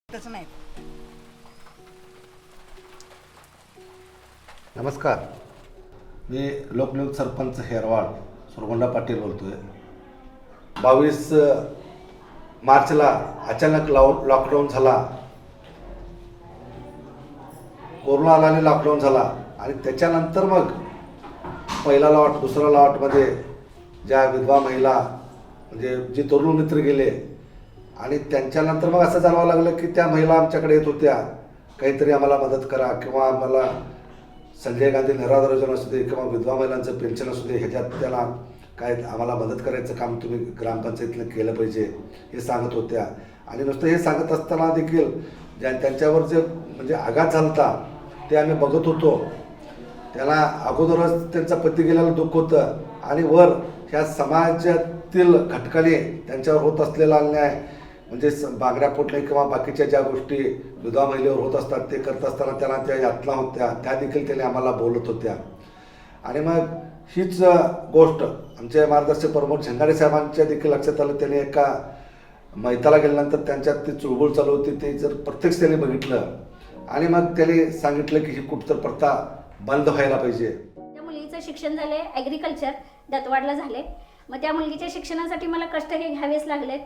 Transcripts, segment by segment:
नाही. नमस्कार, मी लोकनियुक्त सरपंच हेरवाड सुरगुंडा पाटील बोलतोय. 22 मार्चला अचानक लॉकडाऊन झाला, कोरोना आला आणि लॉकडाऊन झाला आणि त्याच्यानंतर मग पहिला लॉट दुसरा लॉटमध्ये ज्या विधवा महिला म्हणजे जे तरुण मित्र गेले आणि त्यांच्यानंतर मग असं जाणवावं लागलं की त्या महिला आमच्याकडे येत होत्या, काहीतरी आम्हाला मदत करा किंवा आम्हाला संजय गांधी निराधार योजना असू दे किंवा विधवा महिलांचं पेन्शन असू दे, ह्याच्यात त्याला काय आम्हाला मदत करायचं काम तुम्ही ग्रामपंचायतीनं केलं पाहिजे हे सांगत होत्या. आणि नुसतं हे सांगत असताना देखील त्यांच्यावर जे म्हणजे आघात झाला ते आम्ही बघत होतो. त्याला अगोदरच त्यांचा पती गेलेलं दुःख होतं आणि वर ह्या समाजातील घटकाने त्यांच्यावर होत असलेला अन्याय म्हणजे बांगड्या फोडणे किंवा बाकीच्या ज्या गोष्टी विधवा महिलेवर होत असतात ते करत असताना त्यांना त्या यातना होत्या, त्या देखील त्याने आम्हाला बोलत होत्या. आणि मग हीच गोष्ट आमचे मार्गदर्शक प्रमुख झंगाडे साहेबांच्या देखील लक्षात आलं. त्याने एका मैताला गेल्यानंतर त्यांच्यात ती चुळबुळ चालू होती, ते जर प्रत्यक्ष त्याने बघितलं आणि मग त्याने सांगितलं की ही कुठतर प्रथा बंद व्हायला पाहिजे. त्या मुलीचं शिक्षण झाले ॲग्रिकल्चर दत्तवाडला झाले. मग त्या मुलगीच्या शिक्षणासाठी मला कष्ट हे घ्यावेच लागलेत.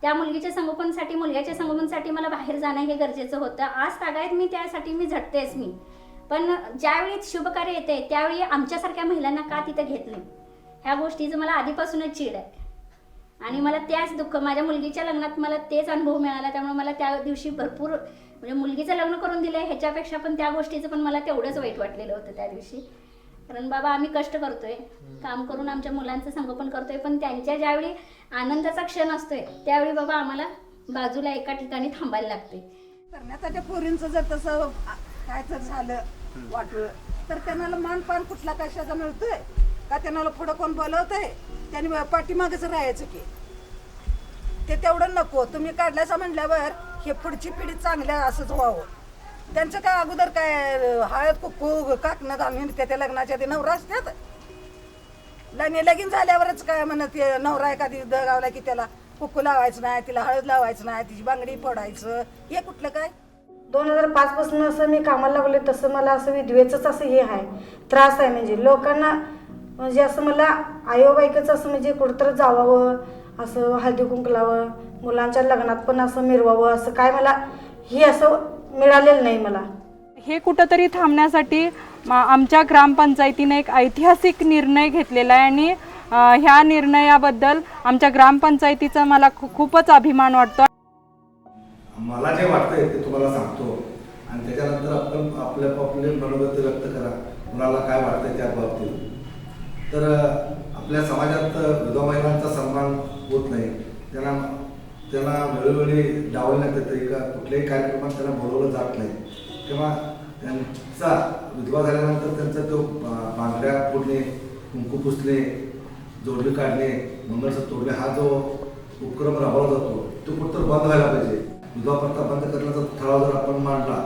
त्या मुलगीच्या संगोपनासाठी मुलग्याच्या संगोपनासाठी मला बाहेर जाणं हे गरजेचं होतं. आज तागायत मी त्यासाठी मी झटतेच मी. पण ज्यावेळी शुभकार्य येते त्यावेळी आमच्यासारख्या महिलांना का तिथं घेतले ह्या गोष्टीचं मला आधीपासूनच चीड आहे. आणि मला त्याच दुःख माझ्या मुलगीच्या लग्नात मला तेच अनुभव मिळाला. त्यामुळे मला त्या दिवशी भरपूर म्हणजे मुलगीचं लग्न करून दिलं ह्याच्यापेक्षा पण त्या गोष्टीचं पण मला तेवढंच वाईट वाटलेलं होतं त्या दिवशी. कारण बाबा आम्ही कष्ट करतोय, काम करून आमच्या मुलांचं संगोपन करतोय, पण त्यांच्या ज्यावेळी आनंदाचा क्षण असतोय त्यावेळी बाबा आम्हाला बाजूला एका ठिकाणी थांबायला लागते. करण्याच्या पोरींचं जर तसं काय तर झालं वाटलं तर त्यांना मानपान कुठला कशाचा मिळतोय का? त्यांना पुढं कोण बोलवतंय? त्यांनी पाठीमागच राहायचं की ते तेवढं नको. तुम्ही काढल्याचं म्हणल्यावर हे पुढची पिढी चांगल्या असंच व्हावं. त्यांचं काय अगोदर काय हळद कुक्कू काकणं घालून त्या लग्नाच्या आधी नवरा असतात. लगीन झाल्यावरच काय म्हणत नवरा एखादी दगावला की त्याला कुक्कू लावायचं नाही, तिला हळद लावायचं नाही, तिची बांगडी फोडायचं, हे कुठलं काय? 2005 पासून असं मी कामाला लागले तसं मला असं विधवेचंच असं हे आहे, त्रास आहे. म्हणजे लोकांना म्हणजे असं मला आयोबाईकच असं म्हणजे कुठंतरी जावावं, असं हळदी कुंकलावं, मुलांच्या लग्नात पण असं मिरवावं, असं काय मला हे असं मिळालेलं नाही. मला हे कुठंतरी थांबण्यासाठी आमच्या ग्रामपंचायतीने एक ऐतिहासिक निर्णय घेतलेला आहे आणि ह्या निर्णयाबद्दल आमच्या ग्रामपंचायतीचा मला खूपच अभिमान वाटतो. मला जे वाटतंय ते तुम्हाला सांगतो आणि त्याच्यानंतर आपण आपले मनोगत व्यक्त करा, कुणाला काय वाटतंय त्या बाबतीत. तर आपल्या समाजात विधवा महिलांचा सन्मान होत नाही, त्यांना वेळोवेळी डावलण्यात येतं का कुठल्याही कार्यक्रमात त्यांना बोलवलं जात नाही किंवा त्यांचा विधवा झाल्यानंतर त्यांचा तो बांगड्या फोडणे, कुंकू पुसणे, जोडवी काढणे, मंगळसूत्र तोडणे हा जो उपक्रम राबवला जातो तो कुठंतर बंद व्हायला पाहिजे. विधवा प्रथा बंद करण्याचा ठराव जर आपण मांडला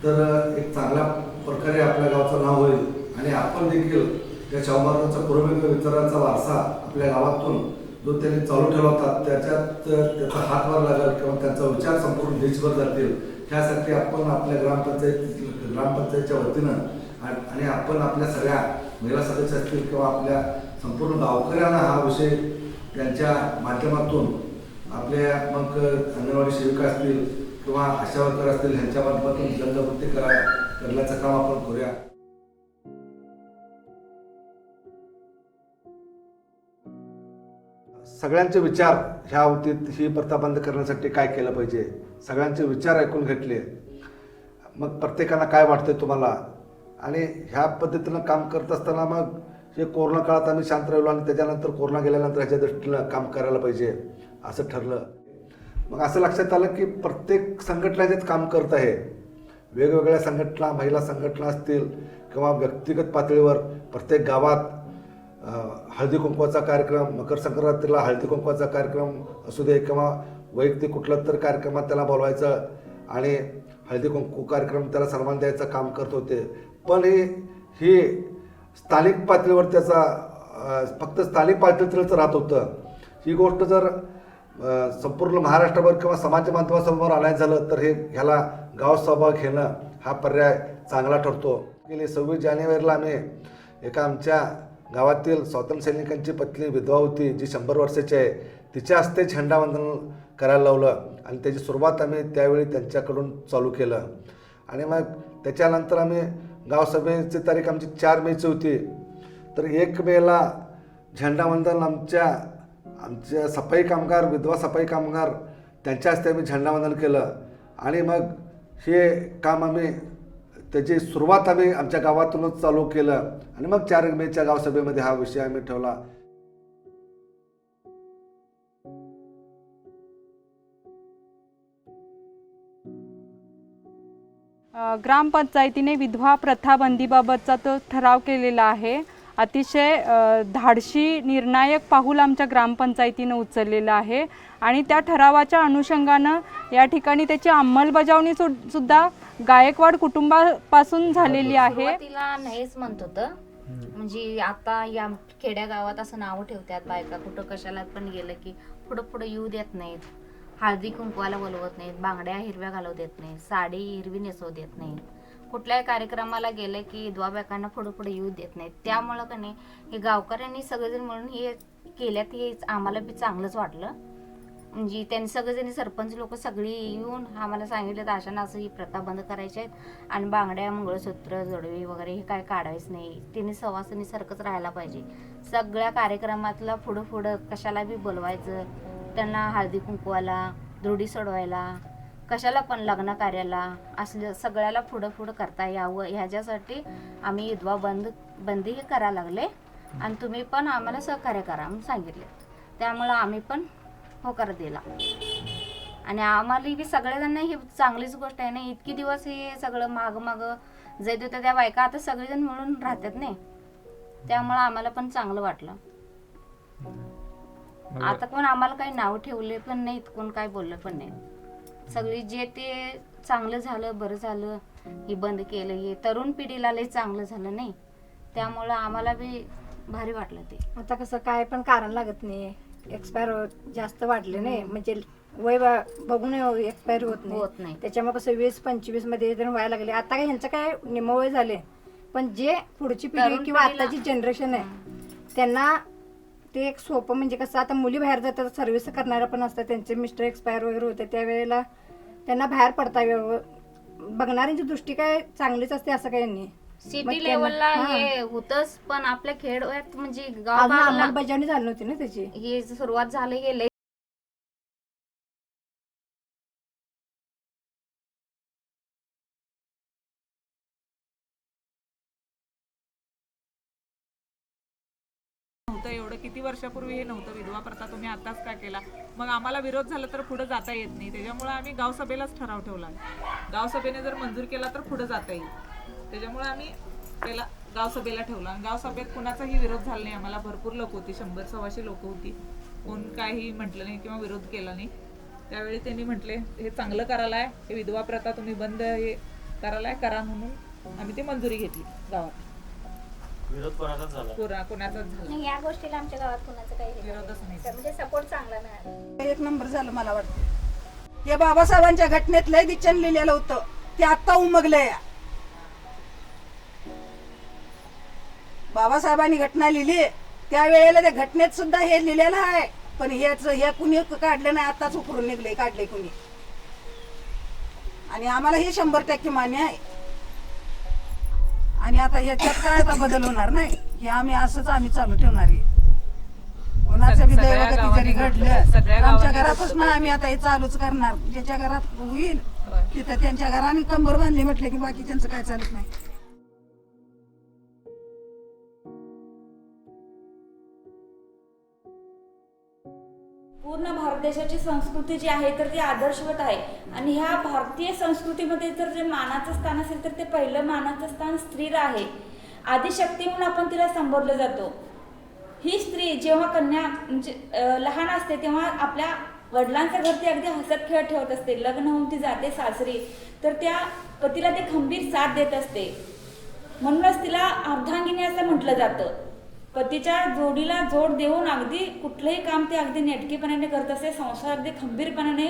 तर एक चांगल्या प्रकारे आपल्या गावाचं नाव होईल आणि आपण देखील त्या शाहू महाराजांचा पूर्वग्रह विचारांचा वारसा आपल्या गावातून जो त्यांनी चालू ठेवला होता त्याच्यात त्याचा हातभार लागेल किंवा त्यांचा विचार संपूर्ण देशभर जातील ह्यासाठी आपण आपल्या ग्रामपंचायतच्या वतीनं आणि आपण आपल्या सगळ्या महिला सदस्य असतील किंवा आपल्या संपूर्ण गावकऱ्यांना हा विषय त्यांच्या माध्यमातून आपल्या मग अंगणवाडी सेविका असतील किंवा आशा वर्कर असतील ह्यांच्या माध्यमातून जनजागृती करण्याचं काम आपण करूया. सगळ्यांचे विचार ह्या बाबतीत ही प्रथा बंद करण्यासाठी काय केलं पाहिजे, सगळ्यांचे विचार ऐकून घेतले. मग प्रत्येकाला काय वाटतंय तुम्हाला आणि ह्या पद्धतीनं काम करत असताना मग हे कोरोना काळात आम्ही शांत राहिलो आणि त्याच्यानंतर कोरोना गेल्यानंतर ह्याच्या दृष्टीनं काम करायला पाहिजे असं ठरलं. मग असं लक्षात आलं की प्रत्येक संघटना काम करत आहे, वेगवेगळ्या संघटना, महिला संघटना असतील किंवा व्यक्तिगत पातळीवर प्रत्येक गावात हळदी कुंकवाचा कार्यक्रम, मकर संक्रांतीला हळदी कुंकवाचा कार्यक्रम असू दे किंवा वैयक्तिक कुठलं तर कार्यक्रमात त्याला बोलवायचं आणि हळदी कुंकू कार्यक्रम त्याला सन्मान द्यायचं काम करत होते. पण ही स्थानिक पातळीवर त्याचा फक्त स्थानिक पातळीवरच राहत होतं. ही गोष्ट जर संपूर्ण महाराष्ट्रभर किंवा समाज माध्यमासमोर आणायचं झालं तर ह्याला गाव सभा घेणं हा पर्याय चांगला ठरतो. गेली 26 जानेवारीला आम्ही एका आमच्या गावातील स्वातंत्र्य सैनिकांची पत्नी विधवा होती जी 100 वर्षाची आहे, तिच्या हस्ते झेंडावंदन करायला लावलं आणि त्याची सुरुवात आम्ही त्यावेळी त्यांच्याकडून चालू केलं. आणि मग त्याच्यानंतर आम्ही गावसभेची तारीख आमची 4 मेची होती. तर 1 मेला झेंडावंदन आमच्या सफाई कामगार, विधवा सफाई कामगार त्यांच्या हस्ते आम्ही झेंडावंदन केलं. आणि मग हे काम आम्ही त्याची सुरुवात आम्ही आमच्या गावातूनच चालू केलं. आणि मग 4 मेच्या गावसभेमध्ये हा विषय आम्ही ठेवला. ग्रामपंचायतीने विधवा प्रथा बंदीबाबतचा तो ठराव केलेला आहे. अतिशय धाडशी निर्णायक पाऊल आमच्या ग्रामपंचायतीनं उचललेलं आहे आणि त्या ठरावाच्या अनुषंगानं या ठिकाणी त्याची अंमलबजावणी सुद्धा गायकवाड कुटुंबापासून झालेली आहे. तिला नाहीच म्हणत होतं, म्हणजे आता या खेड्या गावात असं नावं ठेवतात बायका, कुठं कशाला पण गेलं की पुढं येऊ देत नाहीत, हळदी कुंकवाला बोलवत नाहीत, बांगड्या हिरव्या घालवू देत नाहीत, साडी हिरवी नेसवू देत नाहीत, कुठल्याही कार्यक्रमाला गेलं की विधवा बायकांना पुढे येऊ देत नाहीत. त्यामुळं का नाही हे गावकऱ्यांनी सगळेजण म्हणून हे केल्यात, हे आम्हाला बी चांगलंच वाटलं. म्हणजे त्यांनी सगळेजणी सरपंच लोक सगळी येऊन आम्हाला सांगितलं तर अशानं असं ही प्रथा बंद करायची आहेत आणि बांगड्या, मंगळसूत्र, जोडवी वगैरे हे काय काढायच नाही, त्यांनी सवासनी सारखंच राहायला पाहिजे. सगळ्या कार्यक्रमातला पुढं कशाला बी बोलवायचं, त्यांना हळदी कुंकवाला, दुरडी सोडवायला, कशाला पण लग्न कार्याला असलं सगळ्याला पुढं करता यावं ह्याच्यासाठी आम्ही विधवा बंदी हे करायला लागले आणि तुम्ही पण आम्हाला सहकार्य करा म्हणून सांगितले. त्यामुळं आम्ही पण होकार दिला आणि आम्हाला बी सगळ्यांना ही चांगलीच गोष्ट आहे ना. इतकी दिवस हे सगळं माग जायत होतं त्या बायका आता सगळेजण मिळून राहतात नाही, त्यामुळं आम्हाला पण चांगलं वाटलं. आता कोण आम्हाला काही नाव ठेवले पण नाही, कोण काय बोललं पण नाही. सगळी जे ते चांगलं झालं, बरं झालं, हे बंद केलं, हे तरुण पिढीला लई चांगलं झालं नाही, त्यामुळं आम्हाला बी भारी वाटलं ते. आता कसं काय पण कारण लागत नाही, एक्सपायर जास्त वाढले नाही, म्हणजे वय बघून एक्सपायर होत नाही. त्याच्यामुळे कसं 20-25 मध्ये व्हायला लागले. आता काय ह्यांचं काय निमवय झाले, पण जे पुढची पिढी किंवा आताची जनरेशन आहे त्यांना ते एक सोपं, म्हणजे कसं आता मुली बाहेर जातात, सर्व्हिस करणाऱ्या पण असतात, त्यांचे मिस्टर एक्सपायर वगैरे होते, त्यावेळेला त्यांना बाहेर पडता बघणाऱ्यांची दृष्टी काय चांगलीच असते असं काही नाही. सिटी लेवलला हे होतच, पण आपल्या खेड्यात म्हणजे अंमलबजावणी झाली नव्हती ना त्याची. हे सुरुवात झाली हे नव्हतं एवढं. किती वर्षापूर्वी हे नव्हतं. विधवा प्रथा तुम्ही आताच का केला? मग आम्हाला विरोध झाला तर पुढे जाता येत नाही, त्याच्यामुळे आम्ही गावसभेलाच ठराव ठेवला. गावसभेने जर मंजूर केला तर पुढे जाता येईल, त्याच्यामुळे आम्ही त्याला गावसभेला ठेवला. गावसभेत कुणाचाही विरोध झाला नाही. आम्हाला भरपूर लोक होती, 100-125 लोक होती, कोण काही म्हटलं नाही किंवा विरोध केला नाही. त्यावेळी त्यांनी म्हटले हे चांगलं करायला आहे, हे विधवा प्रथा तुम्ही बंद हे करायला आहे करा, म्हणून आम्ही ती मंजुरी घेतली. गावात विरोध कोणाचाच झाला कोणाचाच झाला नाही, या गोष्टीला आमच्या गावात कोणाचं काही विरोधच नाही. म्हणजे सपोर्ट चांगला मिळाला. 1 नंबर झालं मला वाटतं. हे बाबासाहेबांच्या घटनेत लय दिचन लिहिलेलं होतं, ते आता उमगलंय. बाबासाहेबांनी घटना लिहिली त्यावेळेला त्या घटनेत सुद्धा हे लिहिलेलं आहे, पण हे कुणी काढलं नाही, आताच उकरून निघले, काढले कुणी. आणि आम्हाला हे 100% मान्य आहे. आणि आता ह्याच्यात काय आता बदल होणार नाही, हे आम्ही चालू ठेवणार आहे. कोणाचं बी दैवगती जरी घडलं आमच्या घरापासून आम्ही आता हे चालूच करणार. ज्याच्या घरात होईल तिथं त्यांच्या घराने कंबर बांधली म्हटलं की बाकी त्यांचं काय चालत नाही. पूर्ण भारत देशाची संस्कृती जी आहे तर ती आदर्शवत आहे आणि ह्या भारतीय संस्कृतीमध्ये जर जे मानाचं स्थान असेल तर ते पहिलं मानाचं स्थान स्त्रीला आहे. आदिशक्ती म्हणून आपण तिला संबोधलं जातो. ही स्त्री जेव्हा कन्या म्हणजे लहान असते तेव्हा आपल्या वडिलांच्या घर ती अगदी हसत खेळत ठेवत असते. लग्न होऊन ती जाते सासरी तर त्या पतीला ते खंबीर साथ देत असते, म्हणूनच तिला अर्धांगिनी असं म्हटलं जातं. पतीच्या जोडीला जोड देऊन अगदी कुठलंही काम ते अगदी नेटकेपणाने करत असते, संसार अगदी खंबीरपणाने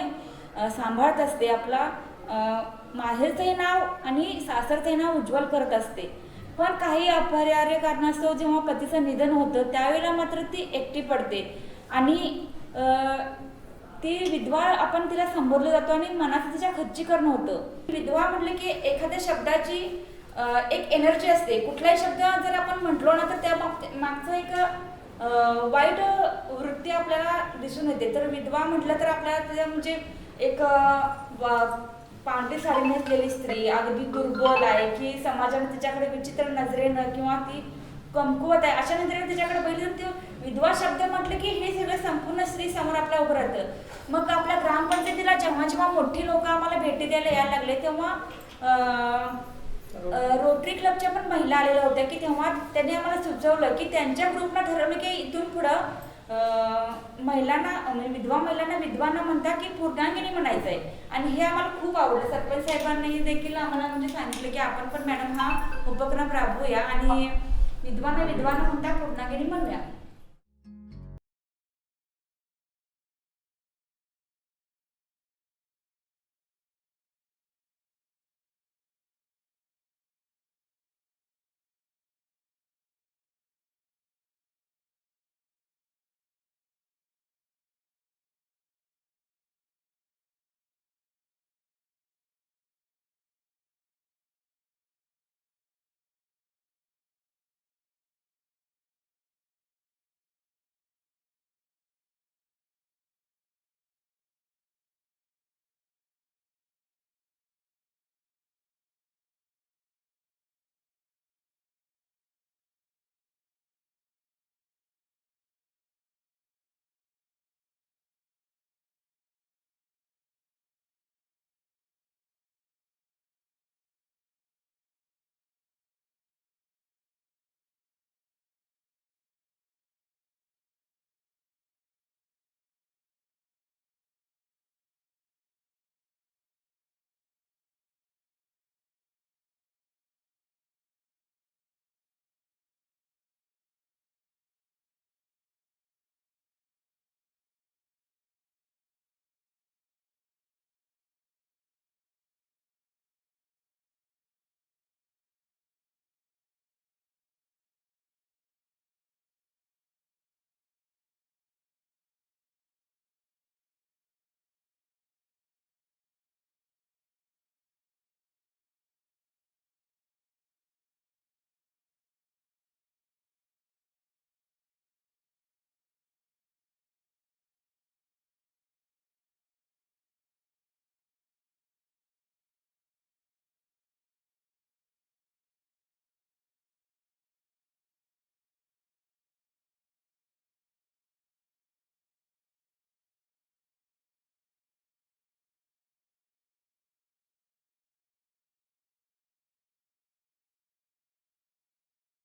सांभाळत असते, आपला माहेरचंही नाव आणि सासरचंही नाव उज्ज्वल करत असते. पण काही अपरिहार्य कारणास्तव जेव्हा पतीचं निधन होतं त्यावेळेला मात्र ती एकटी पडते आणि ती विधवा आपण तिला संबोधलं जातो आणि मनाचं तिच्या खच्चीकरण होतं. विधवा म्हटलं की एखाद्या शब्दाची एक एनर्जी असते. कुठलाही शब्द जर आपण म्हटलो ना तर त्या मागचं एक वाईट वृत्ती आपल्याला दिसून येते. तर विधवा म्हटलं तर आपल्याला त्याच्या म्हणजे एक पांढरी साडी नेसलेली स्त्री अगदी दुर्बल आहे की समाजाने तिच्याकडे विचित्र नजरेनं किंवा ती कमकुवत आहे अशा नजरेने तिच्याकडे बघितलं तर ते विधवा शब्द म्हटलं की हे सगळं संपूर्ण स्त्री समोर आपल्या उभं राहतं. मग आपल्या ग्रामपंचायतीला जेव्हा जेव्हा मोठी लोक आम्हाला भेटी द्यायला यायला लागले तेव्हा रोटरी क्लबच्या पण महिला आलेल्या होत्या की तेव्हा त्यांनी आम्हाला सुचवलं की त्यांच्या ग्रुपला ठरवलं की इथून पुढं महिलांना विधवा महिलांना विधवांना म्हणता की पूर्णांगिनी म्हणायचं आहे. आणि हे आम्हाला खूप आवडलं. सरपंच साहेबांनी देखील आम्हाला म्हणजे सांगितलं की आपण पण मॅडम हा उपक्रम राबवूया आणि विधवांना म्हणता पूर्णांगिनी म्हणूया.